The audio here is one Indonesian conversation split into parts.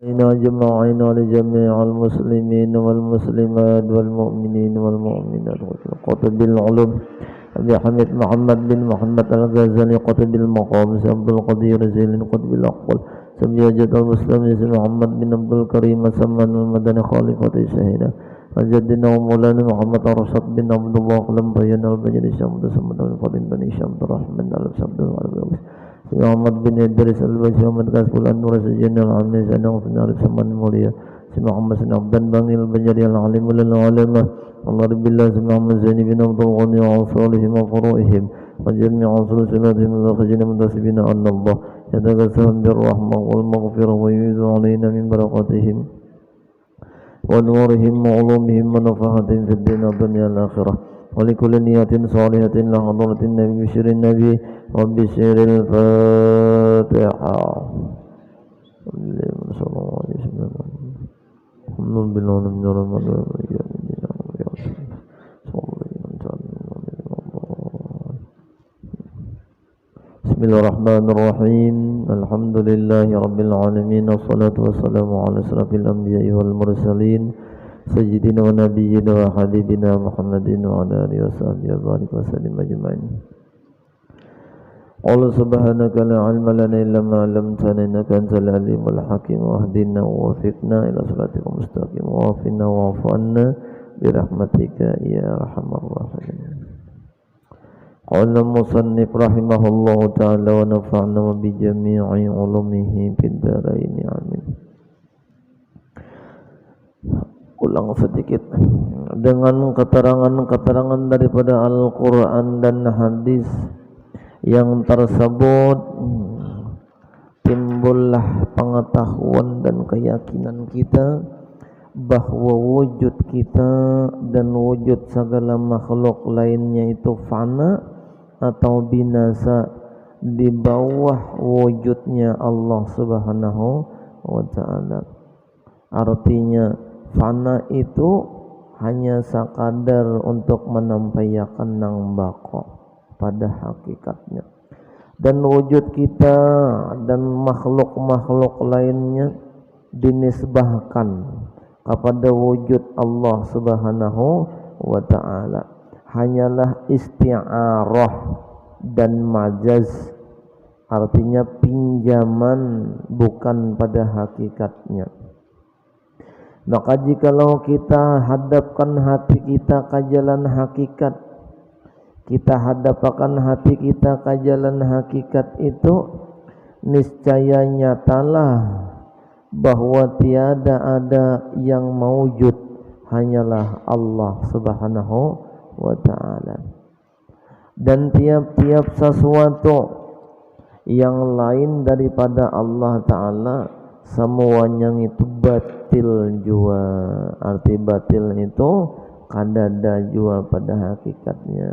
إنا جمعنا لجميع المسلمين والمسلمات والمؤمنين والمؤمنات قطب العلوم أبي حميد محمد بن محمد الغزالي قطب المقام عبد القدير زين قطب الأقبال سمياجة المسلمين محمد بن عبد الكريم سمان المدني خليفة الشهيدة جدنا ومولانا محمد رشد بن عبد الله قلم بيان البجر شمد سمد الفضل بن شمد الرحمن الشمد العربي Muhammad bin Idris Al-Bajri Muhammad Kasbul An-Nur Sajjana Al-Amin Zanang Finarif Saman Mulia Si Muhammad Sinab dan Bangil Bajari Al-Alimul Al-Alimah Allah Rabbillah Si Muhammad Zaini bin Abdul Ghani Wa Salihim Wa Furu'ihim Wa Jami'a Usul Sulatihim Allah Khajina Mudasibina An-Nallah Yatagasaham Birrahmah Wal Maghfirah Wa Yuhidu Alayna Min Barakatihim Wa Nurihim Wa Ulumihim Wa Nafahatihim Fi Din Dunya Al-Akhirah ولكل نية صالحة لحضرة النبي بشر النبي وبشر الفاتحة صلى الله عليه وسلم الحمد لله من رمضان بسم الله الرحمن الرحيم الحمد لله رب العالمين والصلاة والسلام على أشرف الأنبياء والمرسلين سيدنا ونبينا وحبيبنا محمد وعلى آله وصحبه وبارك وسلم أجمعين. قل سبحانك لا علم لنا إلا ما علمتنا إنك أنت العليم الحكيم واهدنا ووفقنا إلى صراطك المستقيم وعافنا واعف عنا برحمتك يا أرحم الراحمين. قال المصنف رحمه الله تعالى ونفعنا بجميع علومه في الدارين آمين. Ulang sedikit dengan keterangan-keterangan daripada Al-Quran dan hadis yang tersebut timbullah pengetahuan dan keyakinan kita bahwa wujud kita dan wujud segala makhluk lainnya itu fana atau binasa di bawah wujudnya Allah Subhanahu wa ta'ala. Artinya fana itu hanya sekadar untuk menampaikan nang bako pada hakikatnya, dan wujud kita dan makhluk-makhluk lainnya dinisbahkan kepada wujud Allah Subhanahu wa ta'ala hanyalah isti'arah dan majaz, artinya pinjaman bukan pada hakikatnya. Maka jikalau kita hadapkan hati kita ke jalan hakikat, kita hadapkan hati kita ke jalan hakikat itu, niscaya nyatalah bahwa tiada ada yang maujud, hanyalah Allah Subhanahu wa ta'ala. Dan tiap-tiap sesuatu yang lain daripada Allah ta'ala semuanya itu batil jua. Arti batil itu kadada jua pada hakikatnya.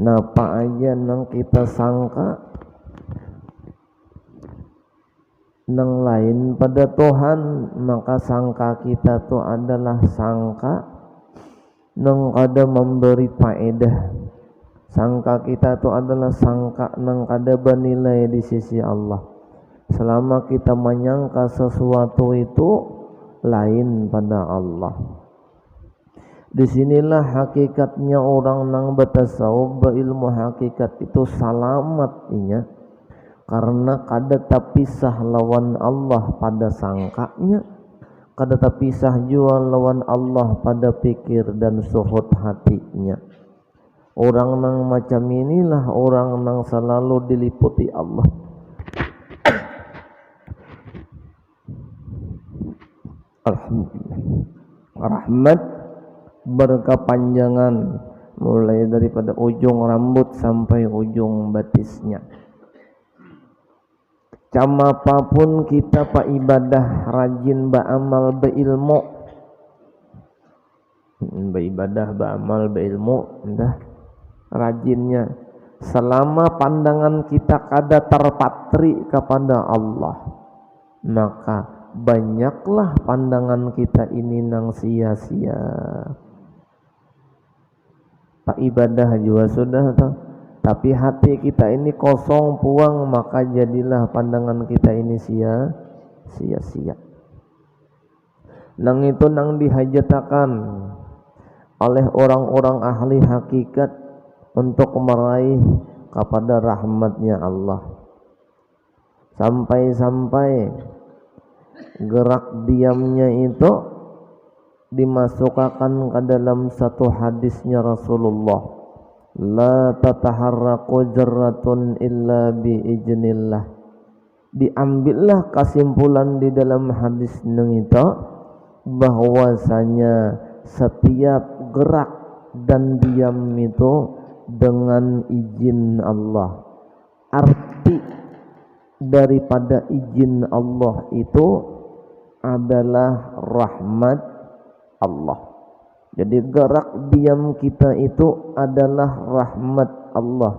Napa aja nang kita sangka nang lain pada Tuhan, maka sangka kita tu adalah sangka nang kada memberi faedah. Sangka kita tu adalah sangka nang kada bernilai di sisi Allah. Selama kita menyangka sesuatu itu lain pada Allah. Disinilah hakikatnya orang nang bertasawuf berilmu hakikat itu selamat inya, karena kada terpisah lawan Allah pada sangkanya, kada terpisah jua lawan Allah pada pikir dan suhud hatinya. Orang nang macam inilah orang nang selalu diliputi Allah. Alhamdulillah, rahmat berkepanjangan mulai daripada ujung rambut sampai ujung batisnya. Cam apapun kita pak ibadah, rajin beramal, berilmu, beribadah, beramal, berilmu, dah rajinnya, selama pandangan kita kada terpatri kepada Allah, maka banyaklah pandangan kita ini nang sia-sia. Pak ibadah juga sudah tahu, tapi hati kita ini kosong puang, maka jadilah pandangan kita ini sia-sia. nang itu nang dihajatakan oleh orang-orang ahli hakikat untuk meraih kepada rahmatnya Allah, sampai-sampai gerak diamnya itu dimasukkan ke dalam satu hadisnya Rasulullah, la tataharraqu jarratun illa biiznillah. Diambillah kesimpulan di dalam hadis itu bahwasanya setiap gerak dan diam itu dengan izin Allah. Arti daripada izin Allah itu adalah rahmat Allah. Jadi gerak diam kita itu adalah rahmat Allah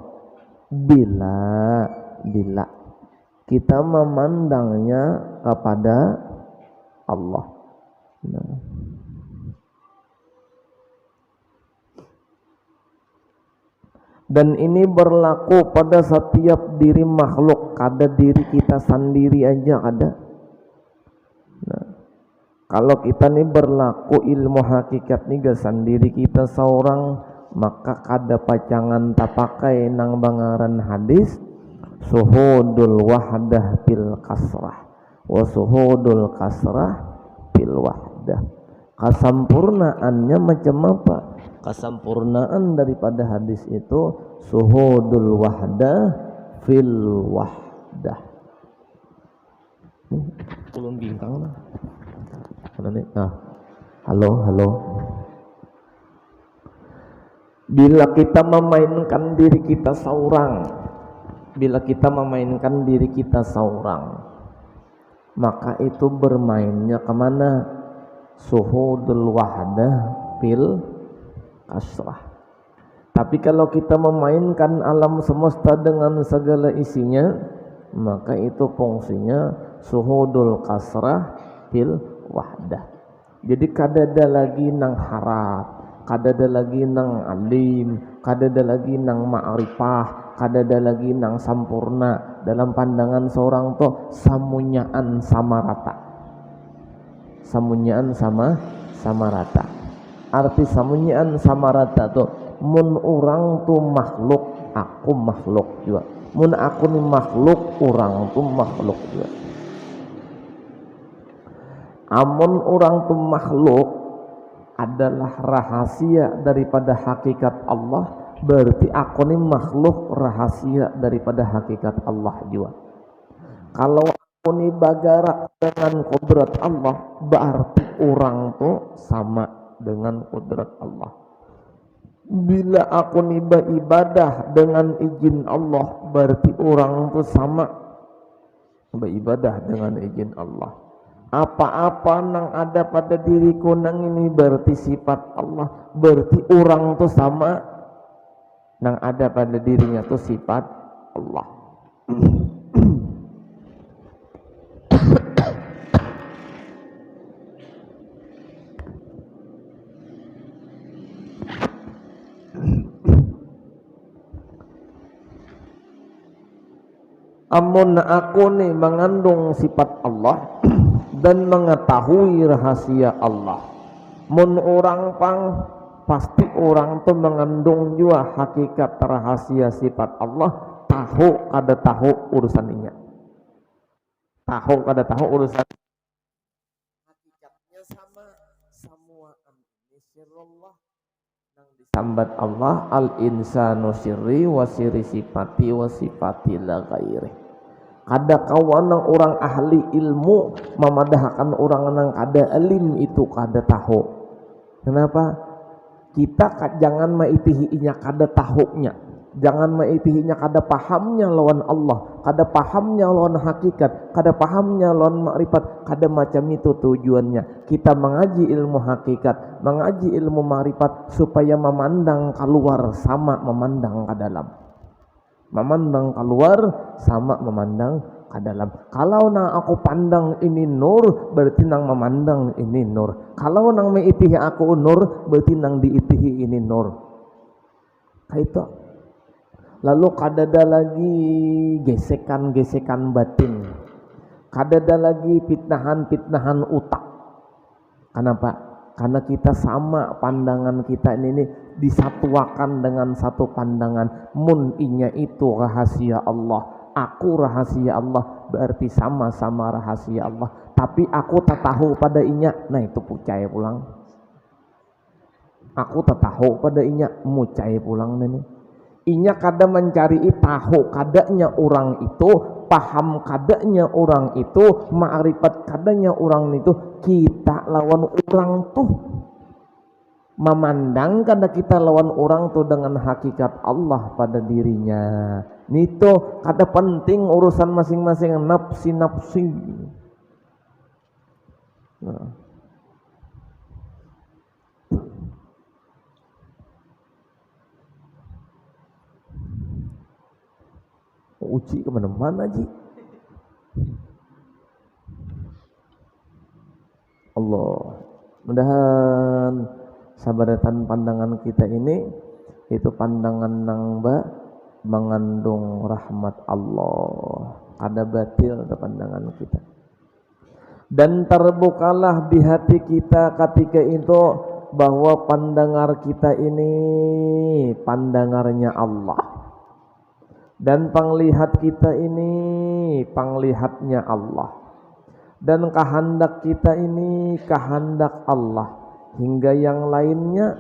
bila kita memandangnya kepada Allah. Nah. Dan ini berlaku pada setiap diri makhluk, kada diri kita sendiri aja ada. Nah, kalau kita nih berlaku ilmu hakikat nih gak sendiri kita seorang, maka kada pacangan tak pakai nang bangaran hadis suhudul wahdah bil kasrah wa suhudul kasrah bil wahdah. Kesempurnaannya macam apa? Kesempurnaan daripada hadis itu suhudul wahdah fil wahdah. Ulun bintang lah. Nah, halo. Bila kita memainkan diri kita seorang, maka itu bermainnya kemana? Suhudul wahdah fil kasrah. Tapi kalau kita memainkan alam semesta dengan segala isinya, maka itu fungsinya suhudul kasrah fil wahdah. Jadi kadada lagi nang harap, kadada lagi nang alim, kadada lagi nang ma'rifah, kadada lagi nang sampurna. Dalam pandangan seorang tuh samunyaan sama rata. Samunyaan sama rata. Arti samunyaan sama rata tuh mun orang tuh makhluk, aku makhluk juga. Mun aku nih makhluk, orang tuh makhluk juga. Amun orang tuh makhluk adalah rahasia daripada hakikat Allah, berarti aku nih makhluk rahasia daripada hakikat Allah juga. Kalau aku nih bagarak dengan kudrat Allah, berarti orang tuh sama dengan kudrat Allah. Bila aku nih beribadah dengan izin Allah, berarti orang tuh sama beribadah dengan izin Allah. Apa-apa nang ada pada diriku nang ini berarti sifat Allah, berarti orang tuh sama nang ada pada dirinya tuh sifat Allah. Amun aku nih mengandung sifat Allah dan mengetahui rahasia Allah, mun orang pang pasti orang tuh mengandung juga hakikat rahasia sifat Allah, tahu kada tahu urusannya, tahu kada tahu urusan hakikatnya sama semua ini sirrullah nang disambat Allah al insanu sirri wa sirri sifati wa sifati la ghairi. Kada kawan orang ahli ilmu memadahkan orang nang kada alim itu kada tahu. Kenapa? Kita jangan maitihinya kada tahunya, jangan maitihinya kada pahamnya lawan Allah, kada pahamnya lawan hakikat, kada pahamnya lawan makrifat, kada macam itu tujuannya. Kita mengaji ilmu hakikat, mengaji ilmu makrifat supaya memandang keluar sama memandang ke dalam. Memandang keluar sama memandang ke dalam. Kalau nang aku pandang ini nur, berarti nang memandang ini nur. Kalau nang meitihi aku nur, berarti nang diitihi ini nur. Kayak itu. Lalu kadada lagi gesekan-gesekan batin, kadada lagi fitnahan-fitnahan utak. Kenapa? Karena kita sama pandangan kita ini disatuakan dengan satu pandangan. Mun inya itu rahasia Allah, aku rahasia Allah, berarti sama-sama rahasia Allah. Tapi aku tak tahu pada inya, nah itu percaya pulang. Aku tak tahu pada inya, mucai pulang nih. Inya kada mencari tahu kadanya orang itu, paham kadanya orang itu, ma'rifat kadanya orang itu. Kita lawan orang tuh memandang kada kita lawan orang tuh dengan hakikat Allah pada dirinya. Nito kada penting urusan masing-masing nafsi. Nah. Uji kemana-mana Ji. Allah, mudahan sabaratan pandangan kita ini itu pandangan nang mengandung rahmat Allah, ada batil ke pandangan kita. Dan terbukalah di hati kita ketika itu bahwa pandangar kita ini pandangarnya Allah. Dan penglihat kita ini penglihatnya Allah. Dan kehendak kita ini kehendak Allah. Hingga yang lainnya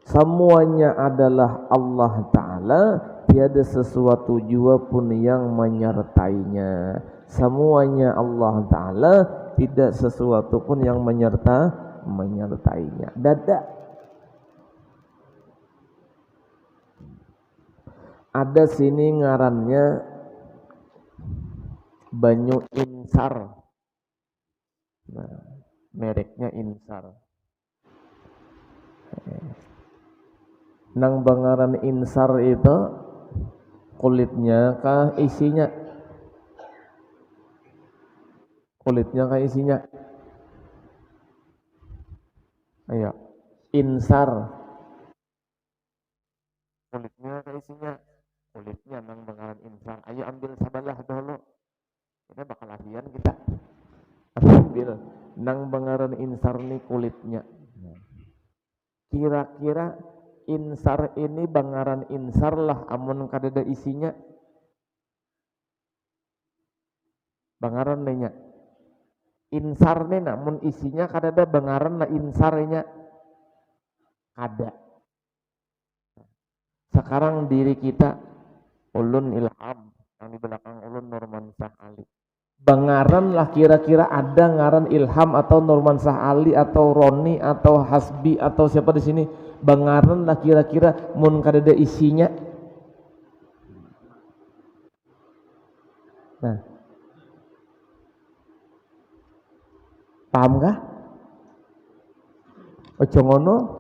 semuanya adalah Allah Ta'ala. Tiada sesuatu jua pun yang menyertainya. Semuanya Allah Ta'ala, tidak sesuatu pun yang menyertainya. Dada. Ada sini ngarannya Banyu Insar. Nah, mereknya Insar. Nang bangaran Insar itu kulitnya kah isinya? Kulitnya kah isinya? Ayo, Insar. Kulitnya kah isinya? Kulitnya nang bangaran Insar. Ayo ambil sabalah dulu. Kita bakal latihan kita. Ambil nang bangaran Insar nih kulitnya. Kira-kira Insar ini bangaran Insar lah amun kadada isinya. Bangaran nya. Insar nih namun isinya kadada bangaran lah Insarnya. Ada. Sekarang diri kita Ulun Ilham, yang di belakang Ulun Nurmansyah Ali. Bangaran lah kira-kira ada ngaran Ilham atau Nurmansyah Ali atau Roni atau Hasbi atau siapa di sini. Bangaran lah kira-kira mun kadada isinya. Nah, paham kah? Ojo ngono.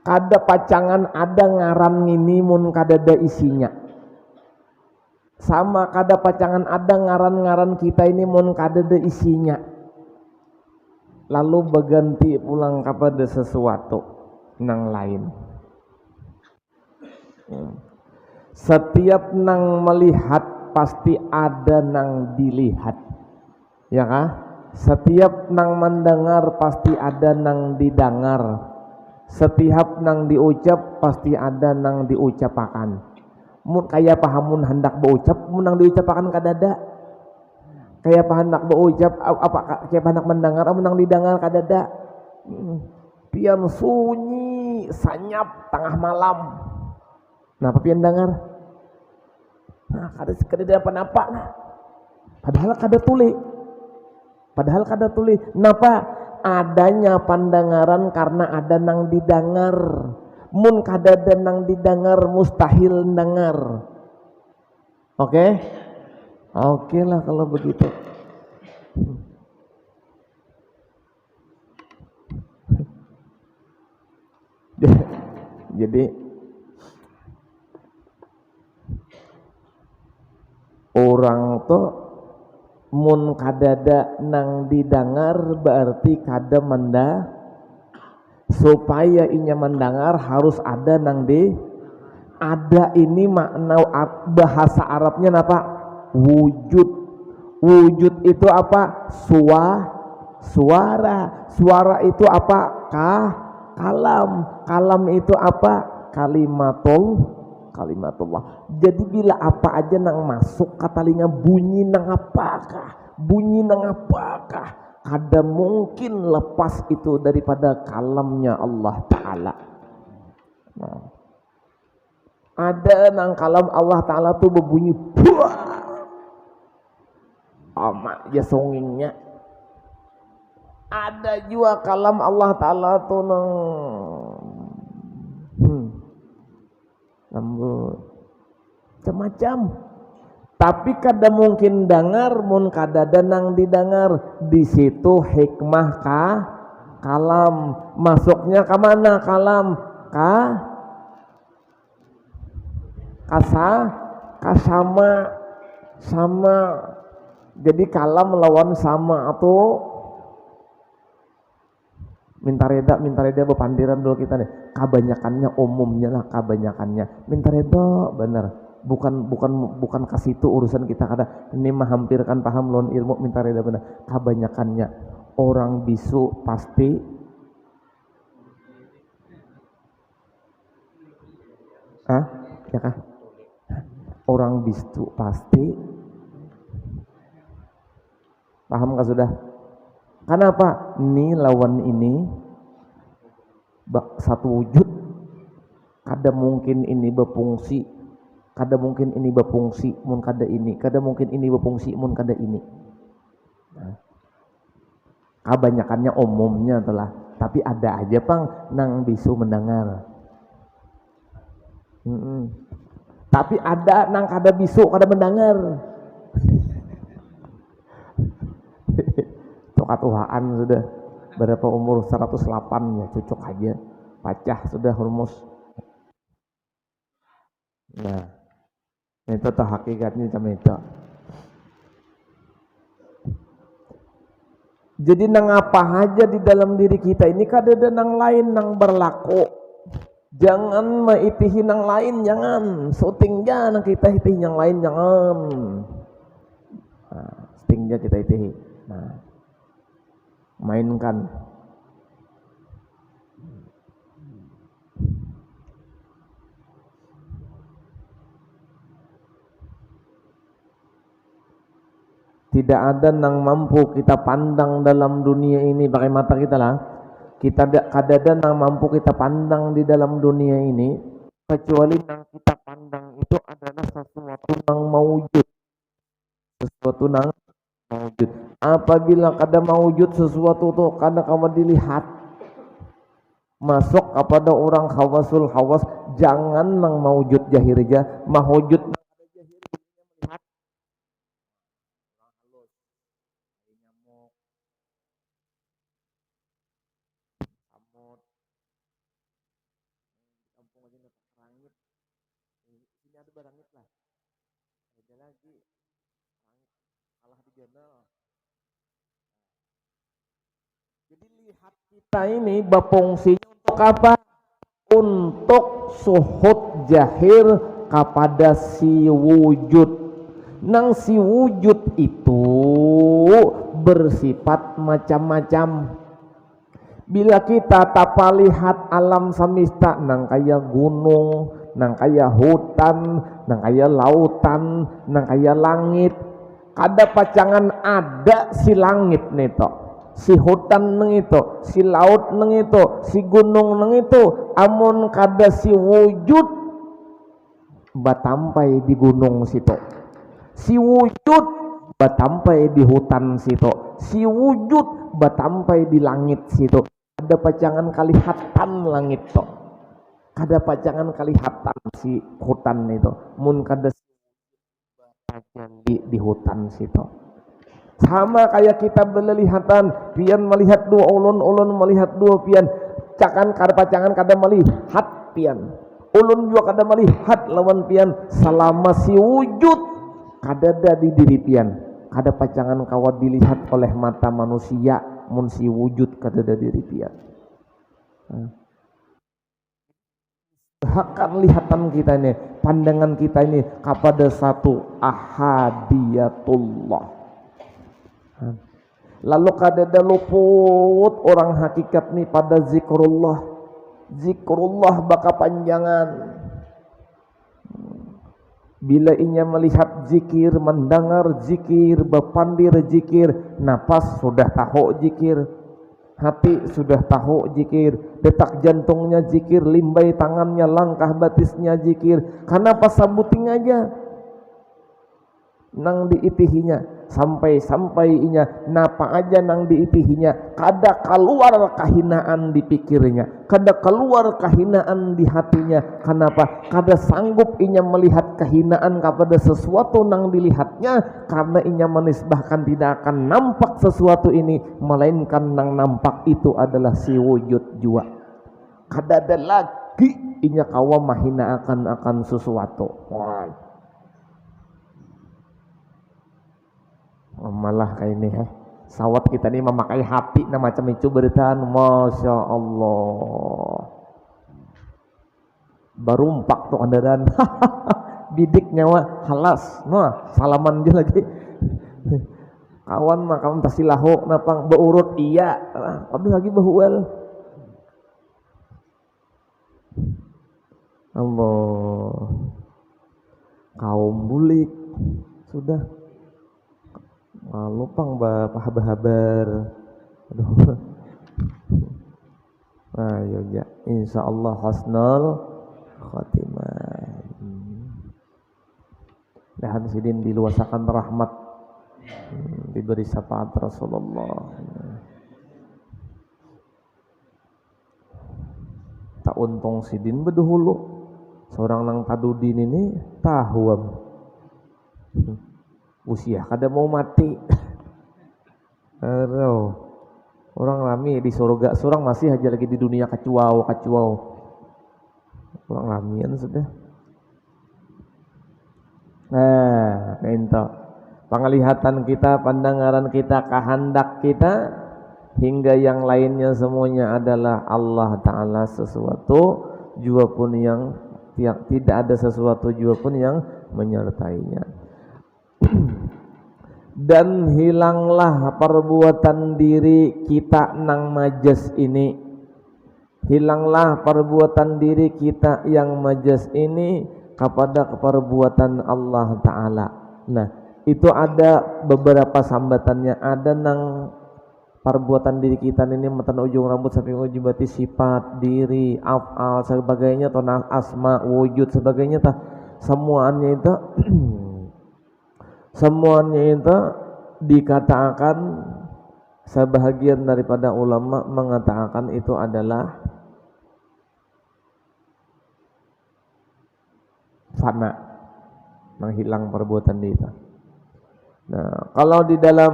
Kada pacangan ada ngaran ini mun kadada isinya. Sama kada pacangan ada ngaran-ngaran kita ini mun kadada isinya. Lalu berganti pulang kepada sesuatu nang lain. Setiap nang melihat pasti ada nang dilihat. Ya kah? Setiap nang mendengar pasti ada nang didengar. Setiap nang diucap pasti ada nang diucapakan. Mun kaya pahamun hendak berucap, mun nang diucapakan kadada. Kaya hendak berucap apa kaya hendak mendengar, mun nang didengar kadada. Pian sunyi sanyap tengah malam. Nah, pian dengar. Nah, kada apa-apa nah. Padahal kada tuli. Napa? Adanya pandangaran karena ada nang didengar. Mun kadada nang didengar mustahil dengar. Oke? Oke lah kalau begitu. Jadi orang tuh mun kadada nang didengar berarti kada menda. Supaya inya mendengar harus ada nang di. Ada ini makna bahasa Arabnya apa? Wujud. Wujud itu apa? Suara. Suara itu apa? Kalam. Kalam itu apa? Kalimatullah. Jadi bila apa aja nang masuk ke telinga bunyi nang apakah? Bunyi nang apakah? Ada mungkin lepas itu daripada kalamnya Allah Ta'ala. Nah, ada nang kalam Allah Ta'ala tuh berbunyi amat ya songingnya. Ada juga kalam Allah Ta'ala tuh nang lembut macam-macam. Tapi kada mungkin dengar, mun kada danang didengar. Di situ hikmah kalam. Masuknya ke mana kalam? Sama. Jadi kalam lawan sama atau minta reda bepandiran dulu kita nih. Kebanyakannya umumnya lah, kebanyakannya minta reda bener. Bukan kasih itu urusan kita kada. Ini mah hampir kan paham lawan ilmu minta reda bener. Kebanyakannya orang bisu pasti ya kah? Orang bisu pasti paham kah sudah? Kenapa? Ini lawan ini satu wujud. Kada mungkin ini berfungsi, kada mungkin ini berfungsi mun kada ini, kada mungkin ini berfungsi mun kada ini. Nah, kebanyakannya umumnya telah, tapi ada aja pang nang bisu mendengar. Tapi ada nang kada bisu kada mendengar. Tuhan sudah berapa umur 108 ya, cocok aja pacah sudah rumus. Nah itu tuh hakikatnya macam itu. Jadi nang apa aja di dalam diri kita ini kada ada nang lain nang berlaku. Jangan maitihi nang lain, jangan syutingnya nang kita itihi yang lain, jangan syutingnya kita itihi. Nah mainkan. Tidak ada nang mampu kita pandang dalam dunia ini pakai mata kita lah. Kita kada ada nang mampu kita pandang di dalam dunia ini kecuali nang kita pandang itu adalah sesuatu nang mawujud. Sesuatu nang mawujud. Apabila kada mawujud sesuatu itu kada kamu dilihat, masuk kepada orang khawasul khawas. Jangan nang mawujud jahir aja, mawujud nang ada jahir melihat. Nyamuk, samut, kampung aja nggak rangit. Sini ada barangit lah. Ada lagi rangit kalah di jana. Jadi lihat kita ini berfungsinya untuk apa? Untuk suhud jahir kepada si wujud. Nang si wujud itu bersifat macam-macam. Bila kita tapa lihat alam semesta nang kaya gunung, nang kaya hutan, nang kaya lautan, nang kaya langit, kada pacangan ada si langit neto, si hutan neng itu, si laut neng itu, si gunung neng itu. Amun kada si wujud batampai di gunung situ, si wujud batampai di hutan situ, si wujud batampai di langit situ. Ada pacangan kalihatan langit to, kada pacangan kalihatan si hutan itu. Mun kada di hutan situ. Sama kayak kita berlihatan, pian melihat dua ulun, ulun melihat dua pian. Cakan kada pacangan kada melihat pian, ulun juga kada melihat lawan pian. Selama si wujud kada ada di diri pian, kada pacangan kawat dilihat oleh mata manusia. Mun si wujud kada ada diri pian. Akan lihatan kita ini, pandangan kita ini kepada satu ahadiyatullah. Lalu kadada luput orang hakikat nih pada zikrullah baka panjangan. Bila inya melihat zikir, mendengar zikir, berpandir zikir, napas sudah tahu zikir, hati sudah tahu zikir, detak jantungnya zikir, limbai tangannya, langkah batisnya zikir. Kenapa sambuting aja? Nang diipihinya sampai inya napa aja nang diipihinya kada keluar kehinaan di pikirnya, kada keluar kehinaan di hatinya. Kenapa? Kada sanggup inya melihat kehinaan kepada sesuatu nang dilihatnya, karena inya menisbahkan tidak akan nampak sesuatu ini, melainkan nang nampak itu adalah si wujud jua. Kada ada lagi inya kawa mahina akan sesuatu. Malah kayak ini sawat kita ini memakai hati nah macam itu beritaan. Masya Allah, barumpak tuh kendaraan bidik nyawa halas, nah salaman dia lagi kawan mah kawan tasilahu napang beurut iya ada lagi bahuel. Allah, kaum bulik sudah lupang bahabar. Aduh. Ayo ya, insyaallah hasnul khatimah. Dan sidin diluasakan rahmat, diberi syafaat Rasulullah. Tak untung sidin bedahulu seorang nang tadudin ini tahuam usia kada mau mati. Aduh, orang lami di surga, seorang masih aja lagi di dunia kacuau. Orang lamian sudah. Nah, itu penglihatan kita, pandangan kita, kehendak kita, hingga yang lainnya semuanya adalah Allah Ta'ala. Sesuatu juga pun yang tidak ada sesuatu juga pun yang menyertainya. Dan hilanglah perbuatan diri kita nang majas ini, hilanglah perbuatan diri kita yang majas ini kepada perbuatan Allah Ta'ala. Nah, itu ada beberapa sambatannya. Ada nang perbuatan diri kita ini matan ujung rambut sampai ujung bati, sifat diri, af'al sebagainya, atau asma, wujud sebagainya, semuanya itu semuanya itu dikatakan, sebahagian daripada ulama mengatakan itu adalah fana, menghilang perbuatan kita. Nah, kalau di dalam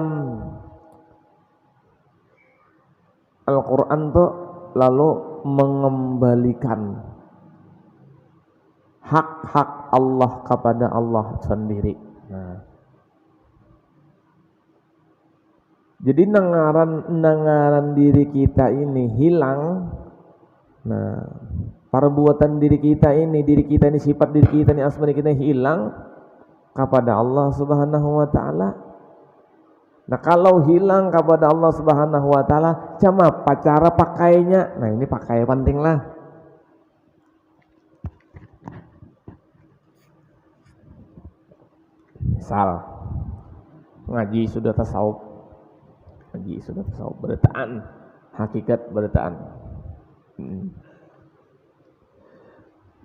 Al-Quran tuh lalu mengembalikan hak-hak Allah kepada Allah sendiri. Nah, jadi nangaran diri kita ini hilang. Nah, perbuatan diri kita ini, sifat diri kita ini, asma diri kita hilang kepada Allah Subhanahu wa Ta'ala. Nah, kalau hilang kepada Allah Subhanahu wa Ta'ala, macam apa cara pakainya? Nah, ini pakai penting lah. Misal ngaji sudah tasawuf, beritaan hakikat beritaan.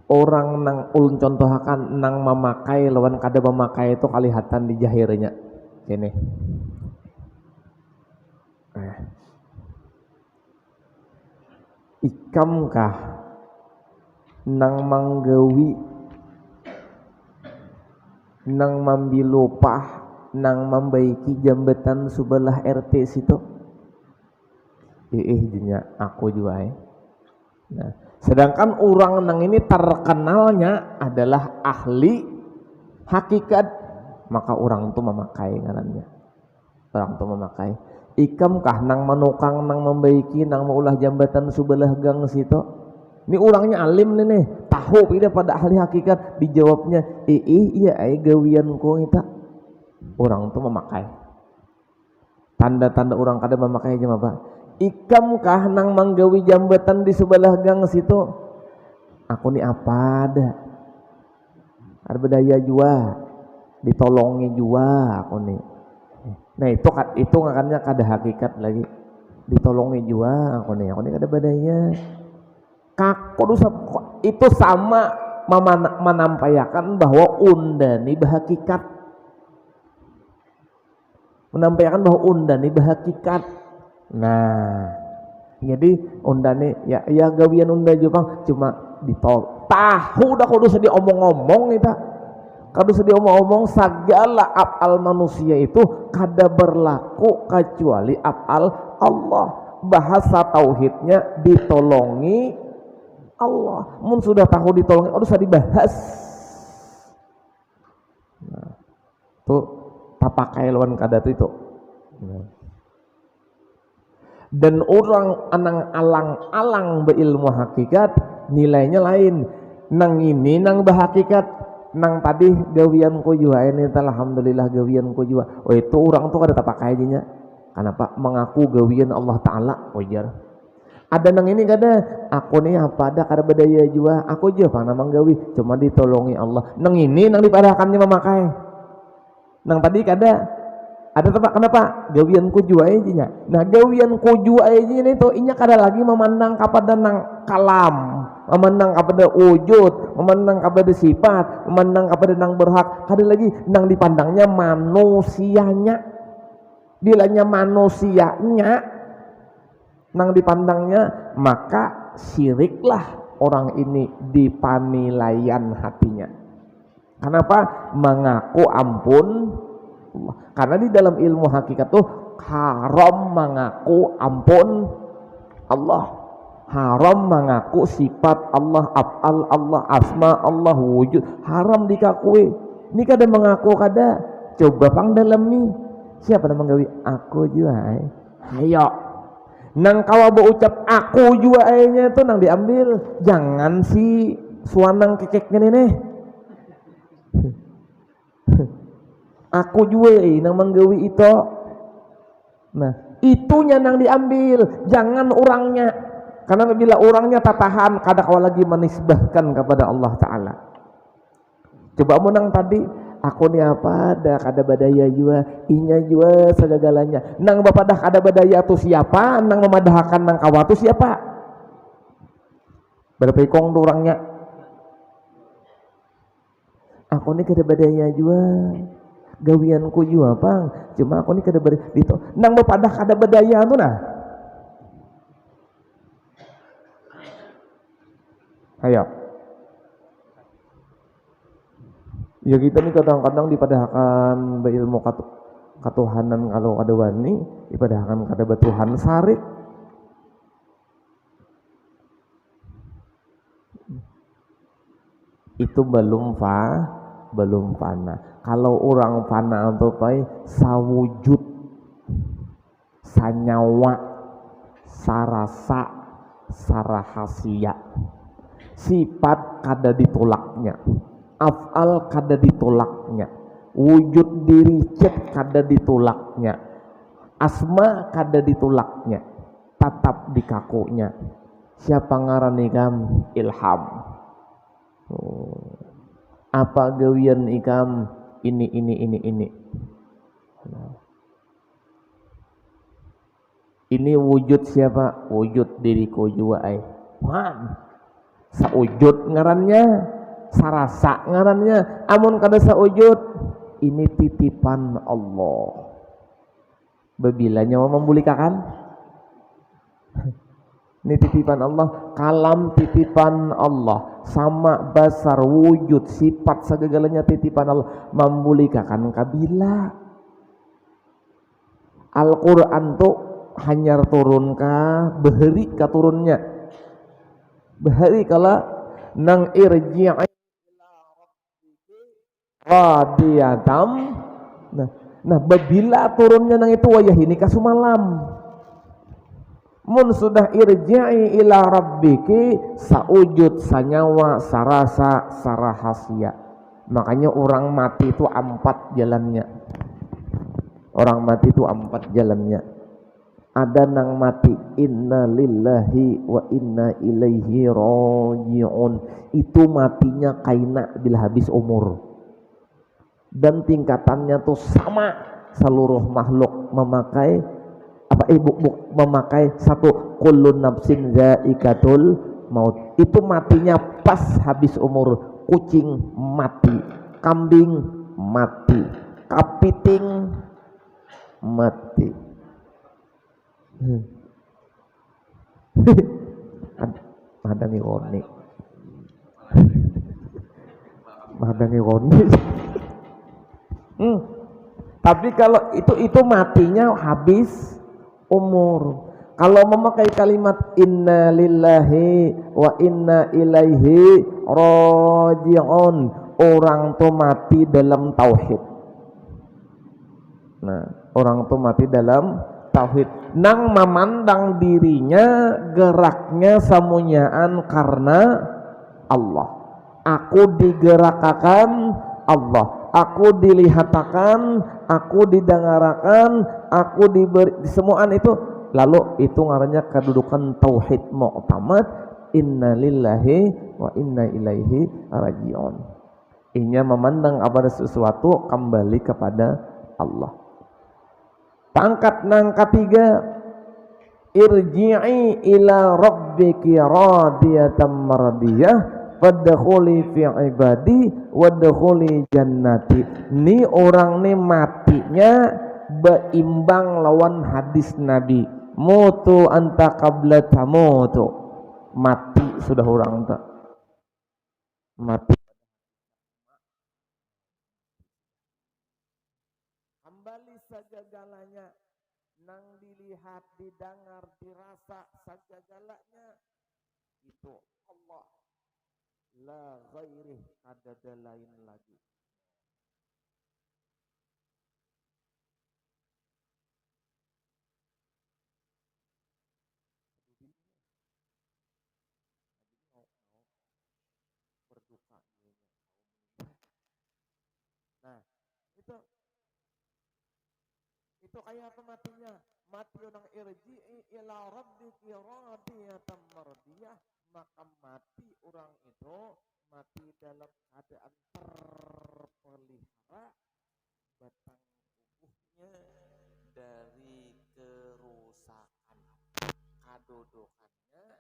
Orang nang ulun contohakan nang memakai lawan kada memakai itu kalihatan di jahirnya kene. Ikamkah nang manggawi, nang mambilupah, nang membaiki jambatan sebelah RT situ? Jenya aku juga Nah, sedangkan orang nang ini terkenalnya adalah ahli hakikat, maka orang itu memakai ngarannya. Orang itu memakai. Ikamkah nang menukang, nang membaiki, nang maulah jambatan sebelah gang situ? Ini orangnya alim nih, tahu tidak pada ahli hakikat. Dijawabnya, iya gawianku kita. Orang itu memakai. tanda-tanda orang kada memakai jam apa? Ikam kah nang manggawi jambatan di sebelah gang situ? Aku nih apa ada? Ada berdaya jua, ditolongi jua aku nih. Nah itu ngakannya kada hakikat lagi. Ditolongi jua aku nih kada berdaya. Kaku itu sama menampayakan bahwa undani berhakikat. Menampayakan bahwa undani berhakikat. Nah, jadi undani ya gawian unda Jepang cuma ditol. Tahu dah kudu sedih omong-omong kita. Kudu sedih omong-omong segala afal manusia itu kada berlaku kecuali afal Allah. Bahasa tauhidnya ditolongi Allah. Mun sudah tahu ditolongi Allah usah dibahas. Nah, tuh tapakai lawan kada itu. Nah. Dan orang anang alang-alang berilmu hakikat nilainya lain. Nang ini nang berhakikat, nang tadi gawianku jua ini alhamdulillah gawianku jua. Oh itu orang tuh kada tapakai aja. Kenapa? Mengaku gawian Allah Taala wajar. Ada nang ini kada, aku nih apa ada kada berdaya jua, aku jua pana manggawi, cuma ditolongi Allah. Nang ini nang dipadakannya memakai. Nang tadi kada ada tempat kenapa? Gawianku jua aja. Nah gawianku jua aja ini tuh inya kada lagi memandang kepada nang kalam, memandang kepada wujud, memandang kepada sifat, memandang kepada nang berhak. Kada lagi nang dipandangnya manusianya. Bilanya manusianya nang dipandangnya, maka syiriklah orang ini di penilaian hatinya. Kenapa? Mengaku ampun Allah. Karena di dalam ilmu hakikat tuh haram mengaku ampun Allah, haram mengaku sifat Allah, af'al Allah, asma Allah, wujud, haram dikakui. Ini kada mengaku kada. Coba pang dalami. Siapa nama gawi? Aku juga. Ayo. Nang kawa berucap aku juga nya itu nang diambil. Jangan si suanang kekeknya nih. Aku juga nang manggawi itu. Nah, itunya nang diambil, jangan orangnya. Karena bila orangnya tatahan, kada kau lagi menisbahkan kepada Allah Taala. Coba menang tadi, aku nih apa ada kada badaya juga, inya juga segagalanya. Nang bapak dah kada badaya tu siapa? Nang memadahkan nang kawa tu siapa? Berpekong tu orangnya. Aku nih kada badaya juga. Gawianku juga bang, cuma aku nih kada itu nang bepadah kada berdaya tu nah. Ayo. Ya kita nih kadang-kadang dipadahkan berilmu katuhanan kalau kada wani, dipadahkan kada batuhan sarik. Itu belum fana. Kalau orang fana untuk sawujud, sanyawa, sarasa, sarahasia. Sifat kada ditolaknya, af'al kada ditolaknya, wujud diri cet kada ditolaknya, asma kada ditolaknya, tetap dikakunya. Siapa ngaran ikam? Ilham. Apa gawian ikam? Ini. Ini wujud siapa? Wujud diriku juga man. Saujud ngarannya, sarasa ngarannya. Amun kada saujud, ini titipan Allah. Bebilanya mau membulikakan? Ini titipan Allah, kalam titipan Allah. Sama basar wujud sifat segalanya titipan Allah, membulikakan kabila. Al-Quran tuh hanya turunkah beheri ka turunnya, beheri kala nang irji'i radiyatam. Nah babila turunnya nang itu wayah ini kasumalam. Mun sudah irja'i ila rabbiki, saujud, sanyawa, sarasa, sarahasia. Makanya orang mati itu 4 jalannya. Orang mati itu 4 jalannya. Ada nang mati inna lillahi wa inna ilaihi raji'un. Itu matinya kaina bila habis umur. Dan tingkatannya tuh sama, seluruh makhluk memakai memakai satu kullu nafsin zaikatul maut. Itu matinya pas habis umur. Kucing mati, kambing mati, kapiting mati. Madangi woni. Madangi woni. Tapi kalau itu matinya habis umur. Kalau memakai kalimat inna lillahi wa inna ilaihi raji'un, orang tuh mati dalam tauhid. Nah, orang tuh mati dalam tauhid. Nang memandang dirinya geraknya samunyaan karena Allah. Aku digerakkan Allah. Aku dilihatakan, aku didengarakan, aku diberi semuaan itu. Lalu itu ngarannya kedudukan tauhid mu'tamad, inna lillahi wa inna ilaihi raji'un. Inya memandang apa sesuatu kembali kepada Allah. Pangkat nang ketiga, irji'i ila rabbiki radiyatan mardiyah wadkhuli fi ibadi wadkhuli jannati. Ni orang ni matinya beimbang lawan hadis Nabi, mutu anta qabla tamutu. Mati sudah orang tak mati. Kembali segalanya nang dilihat, didengar, dirasa segalanya itu Allah. La ghairih, ada lain lagi. Berduka. Nah, itu kayak apa matinya? Mati orang irji'i ila rabbiki radiyatan mardiyah, maka mati orang itu mati dalam keadaan terpelihara batang tubuhnya dari kerusakan. Kedudukannya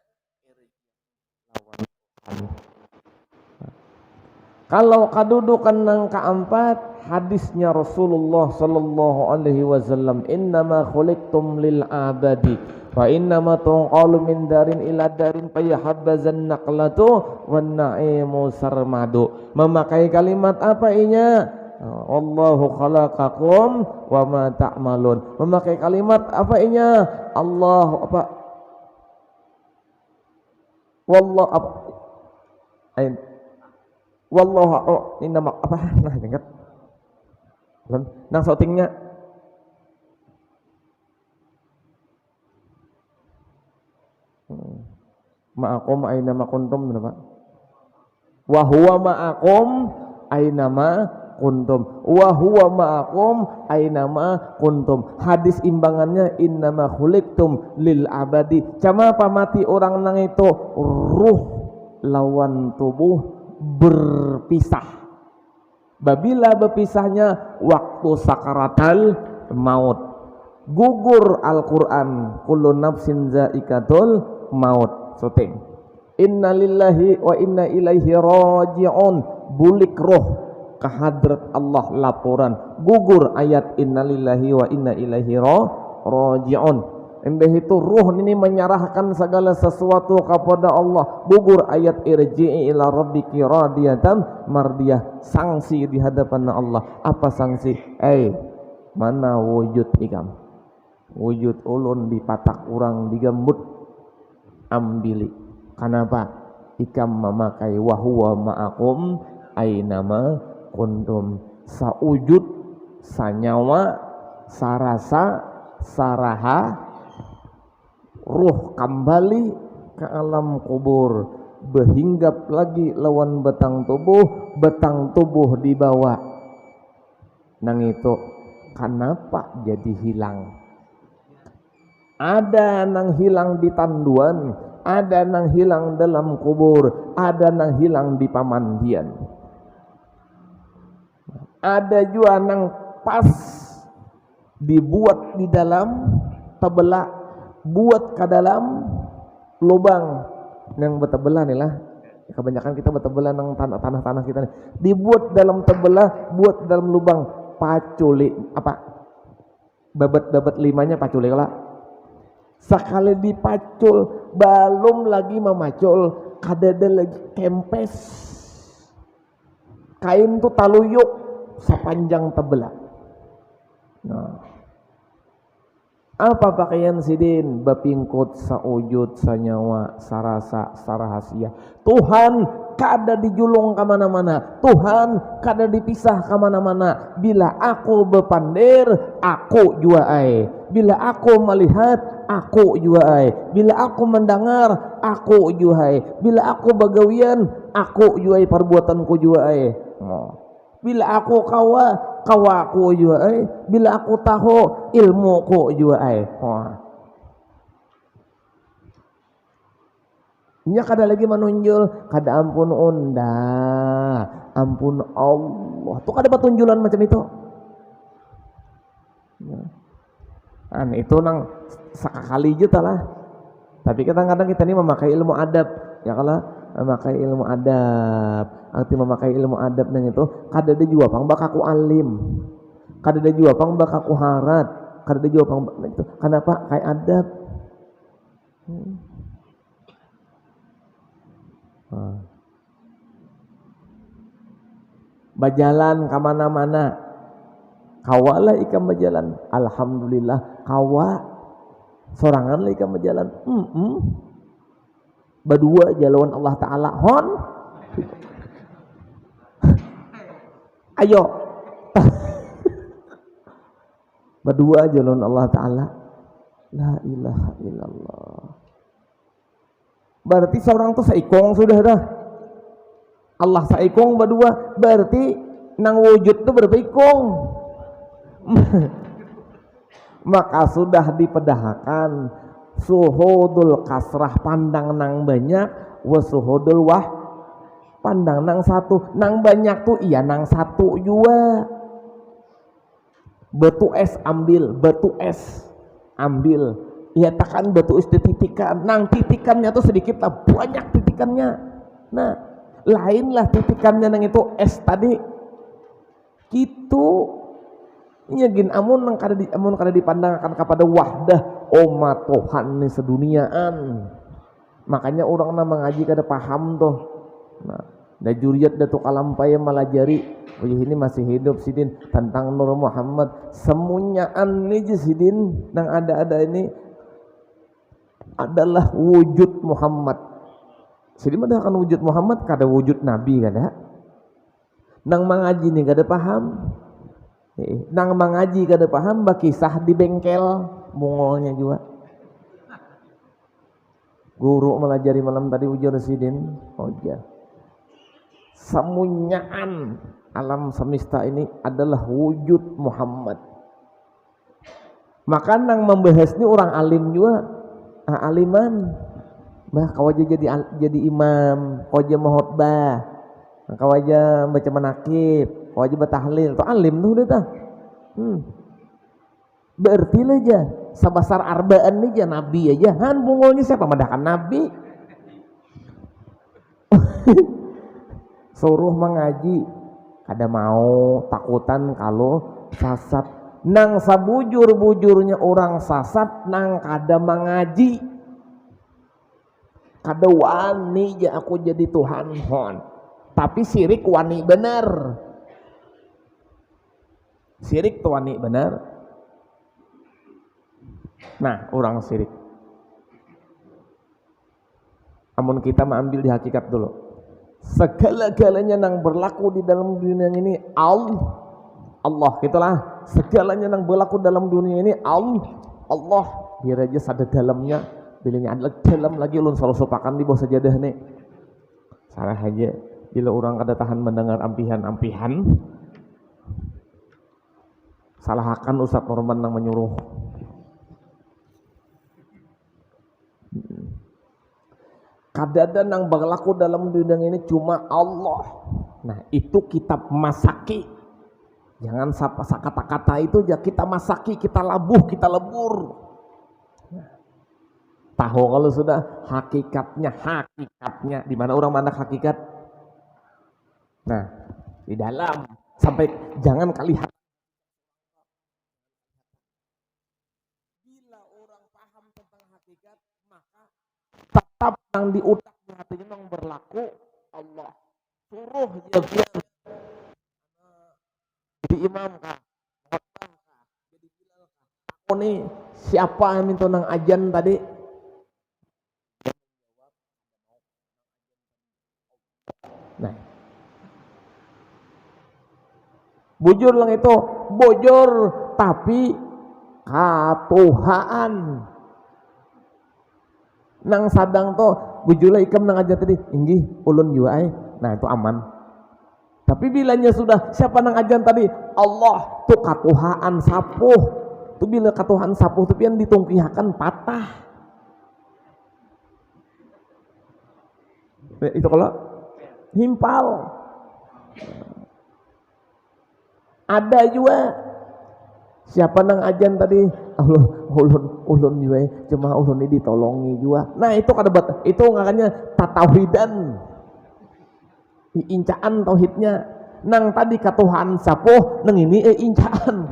irji' lawan Tuhan. Kalau kedudukan yang keempat, hadisnya Rasulullah sallallahu alaihi wasallam, innama khuliqtum lil abadi wa innama tunqalu min darin ila darin fayahabbazan naqlatu wan na'imu sarmadu. Memakai kalimat apa inya? Wallahu khalaqakum wa ma ta'malun. Memakai kalimat apa inya? Allah apa? Wallahu apa? Wallahu ini nama apa? Nah, ingat. Nang shootingnya. Ma'akum aina ma kuntum berapa? Wa huwa ma'akum aina ma kuntum. Wa huwa ma'akum aina ma kuntum. Hadis imbangannya innama khuliqtum lil abadi. Cama apa mati orang nang itu ruh lawan tubuh berpisah. Babila berpisahnya waktu sakaratal maut. Gugur Al-Quran, kullu nafsin zaikatul maut. Syuting. Inna lillahi wa inna ilaihi raji'un. Bulik roh ke hadrat Allah laporan. Gugur ayat inna lillahi wa inna ilaihi raji'un. Embeh itu ruh ini menyerahkan segala sesuatu kepada Allah. Gugur ayat irji'i ila rabbiki radiyatan mardiyah. Sanksi di hadapan Allah. Apa sanksi? Mana wujud ikam? Wujud ulun dipatak orang digambut ambili. Kenapa? Ikam memakai wahuwa ma'akum ainama kuntum. Saujud, sanyawa, sarasa, saraha, ruh kembali ke alam kubur, berhinggap lagi lawan batang tubuh dibawa nang itu kenapa jadi hilang? Ada nang hilang di tanduan, ada nang hilang dalam kubur, ada nang hilang di pamandian. Ada juga nang pas dibuat di dalam tebelah, buat ke dalam lubang yang betebelah nih lah. Kebanyakan kita betebelah nang tanah-tanah kita nih. Dibuat dalam tebelah, buat dalam lubang, paculi apa? Babat limanya paculi lah. Sekali dipacul, belum lagi memacul, kadada lagi kempes. Kain tuh taluyuk sepanjang tebelah. Nah, apa pakaian sidin? Bapingkut, saujud, sanyawa, sarasa, sarahasia. Tuhan kada dijulung ke mana-mana. Tuhan kada dipisah ke mana-mana. Bila aku bepandir, aku jua ai. Bila aku melihat, aku jua ai. Bila aku mendengar, aku jua ai. Bila aku bagawian, aku jua ai, perbuatanku jua ai. Bila aku kawaku jua ai. Bila aku tahu, ilmuku jua ai. Nya kada lagi menunjul, kada ampun unda, ampun Allah. Tuh kada petunjulan macam itu. Itu nang sekali juta lah. Tapi kadang-kadang kita ini memakai ilmu adab, ya kalau memakai ilmu adab, arti memakai ilmu adab nang itu, kada ada jua pang bak aku alim, kada ada jua pang bak aku harat, kada ada jua pang itu. Kenapa? Kayak adab. Bajalan kemana-mana, kawalah ikan berjalan, alhamdulillah kawa sorangan lah ikan berjalan. Berdua jalan Allah Ta'ala hon ayo berdua jalan Allah Ta'ala, la ilaha illallah. Berarti seorang tuh seikong sudah dah. Allah seikong berdua, berarti nang wujud tuh berapa ikong? Maka sudah dipedahkan suhudul kasrah, pandang nang banyak, wasuhudul wah, pandang nang satu. Nang banyak tuh iya nang satu juga. Batu es ambil, batu es ambil. Iya takkan batu es titikan, nang titikannya tuh sedikit lah, banyak titikannya. Nah, lainlah titikannya nang itu es tadi. Gitu. Nyegin amun kada dipandang akan kepada wahdah oma Tuhan nih seduniaan. Makanya orang nama ngaji kada paham tuh. Nah, da juriat da tu kalampaya malajari, oh ini masih hidup sidin tentang Nur Muhammad. Semunyaan nih sidin nang ada ini adalah wujud Muhammad. Sidin mah akan wujud Muhammad, kada wujud Nabi kada. Nang mengaji nih kada paham. Nang mengaji kada paham bakisah di bengkel mongolnya juga. Guru melajari malam tadi ujar sidin, iya. Semunyaan alam semesta ini adalah wujud Muhammad. Maka nang membahas ini orang alim juga, aliman. Bah kau aja jadi imam, kau aja mahotbah, kau aja baca manakib, kau aja batahlil, tu alim tuh udah tah. Berarti aja sebesar arbaan aja nabi aja, han bungolnya siapa madahkan nabi. Suruh mengaji, kada mau takutan kalau sasat. Nang sabujur-bujurnya orang sasat, nang kada mengaji, kada wani ja aku jadi Tuhan hon. Tapi sirik wani benar. Sirik tuh wani benar. Nah, orang sirik. Amun kita mengambil di hakikat dulu. Segala-galanya yang berlaku di dalam dunia ini Allah gitulah. Segalanya yang berlaku dalam dunia ini Allah. Biar aja sada dalamnya, bilangnya adalah dalam lagi ulun selalu sopakan di bawah sajadah nih. Salah aja bila orang kada tahan mendengar ampihan-ampihan. Salahkan Ustaz Norman yang menyuruh. Kadada nang berlaku dalam dunia ini cuma Allah. Nah itu kita masaki. Jangan kata-kata itu ya kita masaki, kita labuh, kita lebur. Tahu kalau sudah hakikatnya di mana orang mandang hakikat. Nah di dalam sampai jangan kali bila orang paham tentang hakikat maka tetap yang di utak di hatinya yang berlaku Allah. Suruh dia jadi imam kah, jadi bilal kah. Aku nih siapa yang minta nang ajan tadi? Nah, bujur lang itu, bujur tapi katuhaan. Nang sadang to bujurlah ikam nang ajan tadi, inggih ulun juai. Nah itu aman. Tapi bilanya sudah siapa nang ajan tadi? Allah tuh katuhaan sapuh. Tuh bila katuhaan sapuh tuh pian ditungkihakan patah. Itu kalau himpal. Ada juga siapa nang ajan tadi? Allah ulun juga cuma ulun ini ditolongi juga. Nah itu kada itu ngakanya tatauhidan. Incaan tauhidnya nang tadi katuhan sapuh nang ini incaan.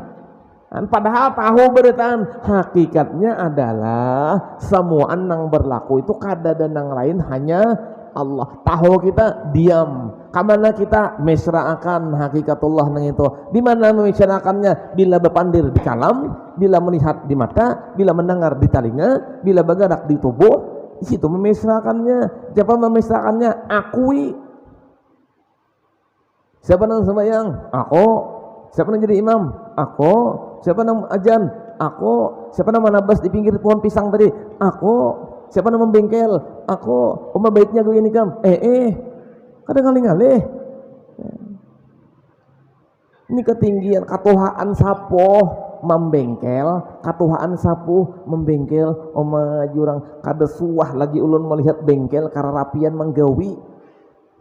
Padahal tahu beritaan hakikatnya adalah semua nang berlaku itu kada ada nang lain hanya Allah. Tahu kita diam. Kamana kita mesraakan hakikatullah nang itu. Di mana mesraakannya? Bila berpandir di kalam, bila melihat di mata, bila mendengar di telinga, bila bergerak di tubuh, di situ memesraakannya. Siapa memesraakannya? Akui. Siapa nang sembahyang? Aku. Siapa nang jadi imam? Aku. Siapa nang ajan? Aku. Siapa nang manabas di pinggir pohon pisang tadi? Aku. Siapa nang membengkel? Aku. Uma baiknya gue ini kam. Kadang ngalih-ngalih. Ini ketinggian katuhaan sapoh membengkel, katuhaan sapuh membengkel. Oma jurang kada suah lagi ulun melihat bengkel karena rapian menggawi.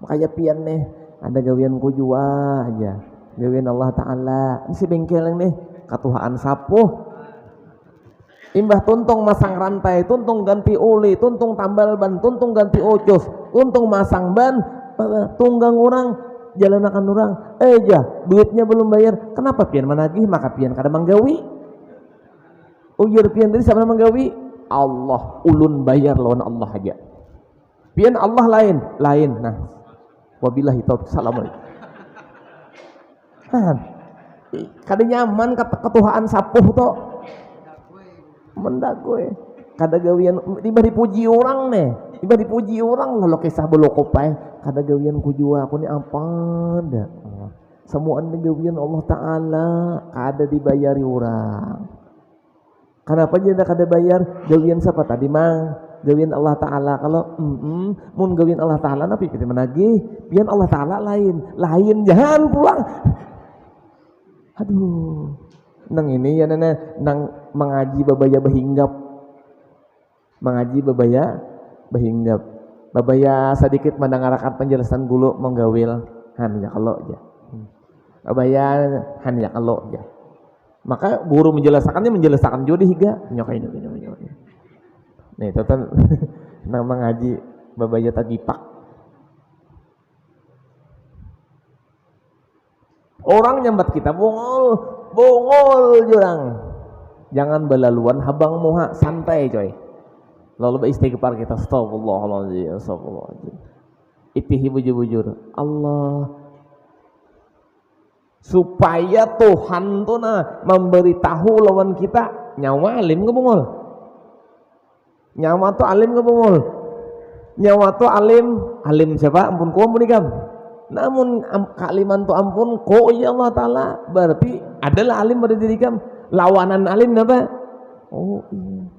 Makanya pian nih ada gawianku jua aja, gawian Allah Ta'ala. Ini si bengkel yang nih katuhaan sapuh. Imbah tuntung masang rantai, tuntung ganti oli, tuntung tambal ban, tuntung ganti ocos, tuntung masang ban, tunggang orang, jalan akan orang. Duitnya belum bayar, kenapa pian menagih? Maka pian kada menggawi. Ujur pian tadi siapa menggawi? Allah. Ulun bayar lawan Allah aja. Pian Allah lain. Nah, wabillahi taufiq. Assalamualaikum. Kada nyaman ketuhaan sapuh to. Mendagoy. Kada gawian tiba dipuji orang nih. Tiba dipuji orang lalu kisah belokopai. Kada gawian ku jua aku ni apa dah. Semua ini gawian Allah Ta'ala. Kada dibayari orang. Kenapa dia kada bayar? Gawian siapa tadi mang? Gawian Allah Ta'ala. Kalau mun gawian Allah Ta'ala napi kita menagih, pian Allah Ta'ala lain jangan pulang. Aduh, nang ini ya nang mengaji babaya bahinggap, mengaji bahinggap, babaya sedikit mendengarkan penjelasan gulu menggawil hanya kalau aja, babaya hanya kalau aja. Maka guru menjelaskan juga higa nyokain. Nih total nang mengaji babaya tagipak. Orang nyambat kita bongol jurang. Jangan belaluan habang moha, santai coy. Lalu istighfar kita, astagfirullahaladzim. Itihi bujur-bujur. Allah supaya Tuhan tuh memberitahu lawan kita nyawa alim ke bongol. Nyawa tuh alim ke bongol. Nyawa tuh alim siapa? Ampun ku ampun ikam. Namun kaliman tu ampun ko ya Allah Ta'ala berarti adalah alim pada diri kamu. Lawanan alim apa? Oh iya.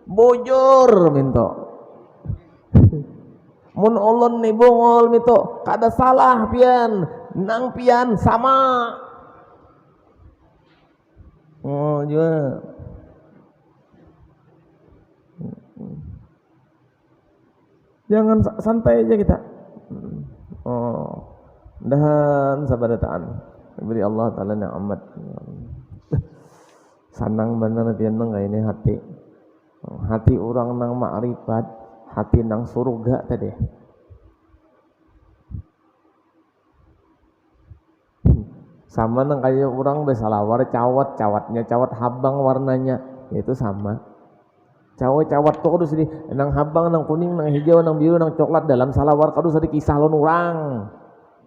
Bojor minto. Mun ulun nih bongol minto kada salah pian nang pian sama. Oh juga. Jangan santai aja kita. Oh, dan sabarataan. Beri Allah Taala nikmat. Sanang bener pian nang ini hati. Hati orang nang ma'rifat, hati nang surga tadi. Sama nang kayak orang besalawar cawatnya cawat habang warnanya, itu sama. Cawat tuh kudus di nang habang, nang kuning, nang hijau, nang biru, nang coklat dalam salawar kudus ada kisah lon orang.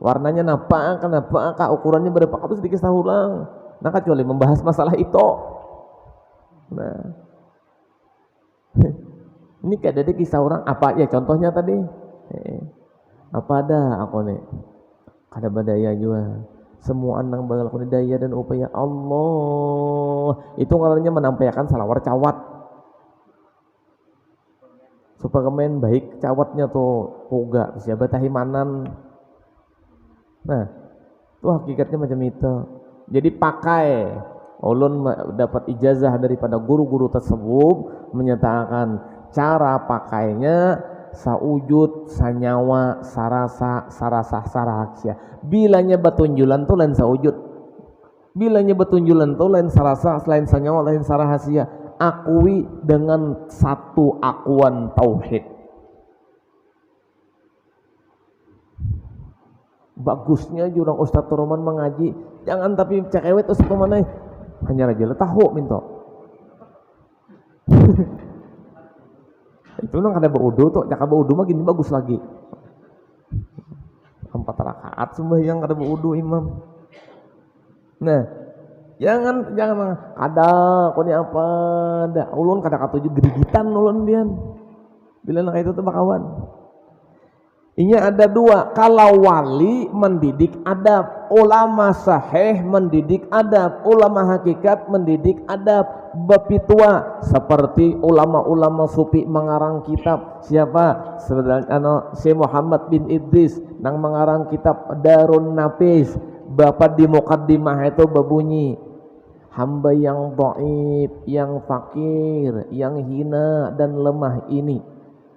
Warnanya napa, kenapa, ukurannya berapa kudus di kisah ulang. Nah kecuali membahas masalah itu. Nah, ini kayak ada kisah orang apa ya contohnya tadi? Apa ada aku nih? Kada badaya juga. Semua nang bakal ku daya dan upaya Allah. Itu ngarannya menampilkan salawar cawat. Supaya baik cawatnya tuh poga siapa tahimanan. Nah, itu hakikatnya macam itu. Jadi pakai ulun dapat ijazah daripada guru-guru tersebut menyatakan cara pakainya saujud, sanyawa, sarasa, sarahsia. Bilanya betunjulan tuh lain saujud. Bilanya betunjulan tuh lain sarasa, lain sanyawa, lain sarahsia. Akui dengan satu akuan tauhid. Bagusnya jurang Ustadz Roman mengaji, jangan tapi cekewet Ustadz Roman hanya raja le tahu minta. Itu nang kada beudu tuh, cakap beudu mah gini bagus lagi. 4 rakaat sembahyang kada beudu imam. Nah, jangan kada koni apa dah ulun kada katuju gerigitan ulun bian. Bila nang itu tuh bakawan. Ini ada 2, kalau wali mendidik adab, ulama sahih mendidik adab, ulama hakikat mendidik adab, bepitua seperti ulama-ulama sufi mengarang kitab. Siapa? Sebenarnya Syekh Muhammad bin Idris nang mengarang kitab Darun Nafis. Bapak di mukaddimah itu berbunyi, hamba yang dhaif, yang fakir, yang hina dan lemah ini.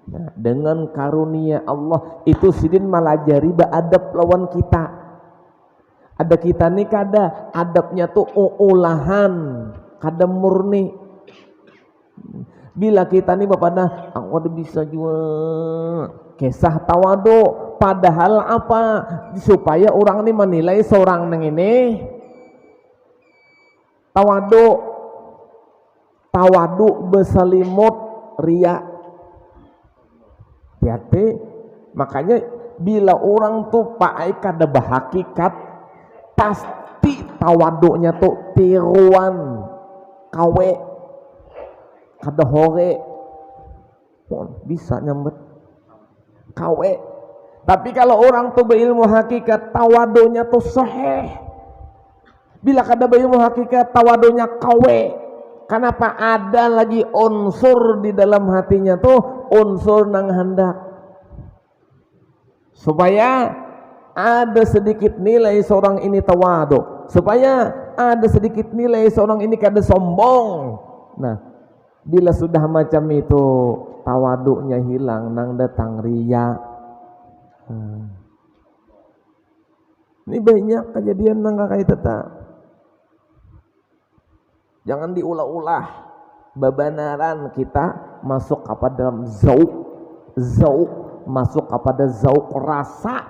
Nah, dengan karunia Allah itu sidin malajari beadab lawan kita. Ada kita nih kada adabnya tuh ulahan, kada murni. Bila kita nih bapak aku ada bisa juga kisah tawadu, padahal apa? Supaya orang nih menilai seorang neng ini tawadu berselimut riya. Hati, makanya bila orang tuh pakai kada berhakikat, pasti tawaduknya tuh tiruan kawe kada hore bisa nyambet kawe. Tapi kalau orang tuh berilmu hakikat, tawaduknya tuh sahih. Bila kada berilmu hakikat, tawaduknya kawe. Kenapa? Ada lagi unsur di dalam hatinya tuh unsur nang hendak supaya ada sedikit nilai seorang ini tawadu, supaya ada sedikit nilai seorang ini kada sombong. Nah, bila sudah macam itu tawadunya hilang, nang datang riya. Ini banyak kejadian nang kayak tetap. Jangan diulah-ulah. Babanaran kita masuk kepada zauk masuk kepada zauk rasa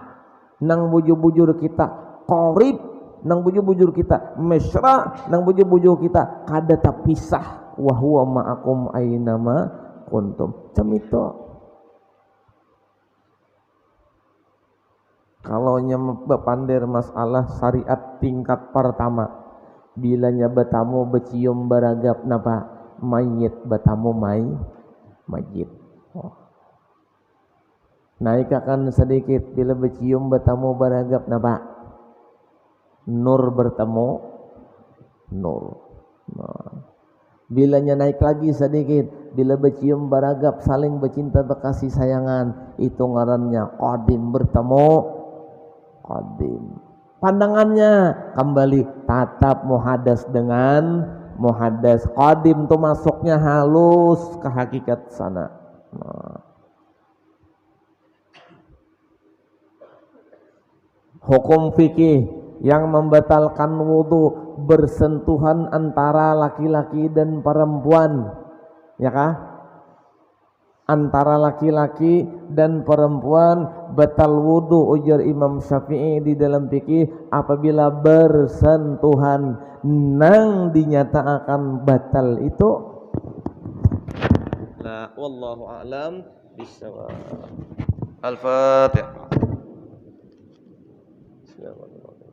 nang bujur-bujur kita qarib, nang bujur-bujur kita mesra, nang bujur-bujur kita kada tapisah wa huwa ma'akum ainama kuntum. Camito kalau bepandir masalah syariat tingkat pertama, bilanya betamu becium beragap napa mayit betamu mayit. Naik akan sedikit bila becium betamu beragap napa nur bertemu nur. Bilanya naik lagi sedikit, bila becium beragap saling bercinta berkasih sayangan, itu ngarannya qadim bertemu qadim. Pandangannya kembali tatap muhadas dengan muhaddas. Qadim tuh masuknya halus ke hakikat sana. Nah. Hukum fikih yang membatalkan wudu bersentuhan antara laki-laki dan perempuan, ya kah? Antara laki-laki dan perempuan batal wudu ujar Imam Syafi'i di dalam fikih apabila bersentuhan. Nang dinyatakan batal itu la wallahu a'lam bissawab. Al-Fatihah. Ya Allah, ya Allah.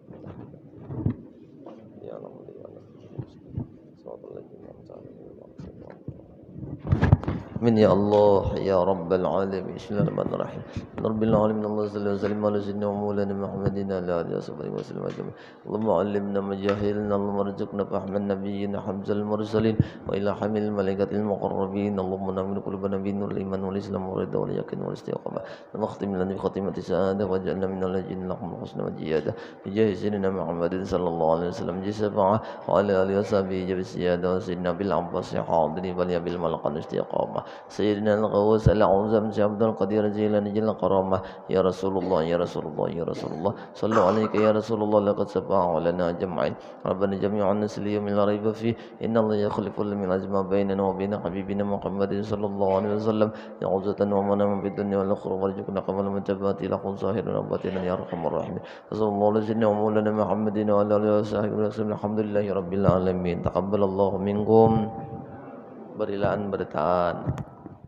Amin ya Allah ya Rabbal alamin. Bismillahirrahmanirrahim. Rabbil alamin. Allahumma shalli wa sallim ala sayyidina wa maulana Muhammadin wa ala alihi wa sahbihi wa sallam ajma'in. Allahumma 'allimna ma jahilna, Allahumma arzuqna fahman nabiyyina hamzal mursalin wa ila hamil malaikatil muqarrabin. Allahumma nawwir qulubana bi nuril iman wal islam wa ridha wal yaqin wal istiqamah. Wa khtim lana bi khatimati sa'adah waj'alna minal ladzina lahum husna wa ziyadah. Bi jahi sayyidina Muhammadin sallallahu alaihi wasallam jisafa'ah wa ala alihi wa sahbihi jabi siyadah wa sayyidina bil abbas hadiri wal yabil malaqan istiqamah. Sayyidina al-Ghawwas al-A'zam Abdul Qadir Jilani Jalla Karamah ya Rasulullah ya Rasulullah ya Rasulullah sallu alaika ya Rasulullah laqad safa'a lana jam'in rabbana jami'an nasli min la raiba fi inna Allah yakhlifu min azma bainana wa bain habibina Muhammadin sallallahu alaihi wasallam ya'uzatan wa manama fid dunya wal akhirah warzuqna qabla mutabati lakum zahirun wa batinan ya arhamar rahimin sallallahu alaihi wa maulana Muhammadin wa ala alihi wa sahbihi wasallam alhamdulillahi rabbil alamin taqabbalallahu minkum. Berilaan bertahan.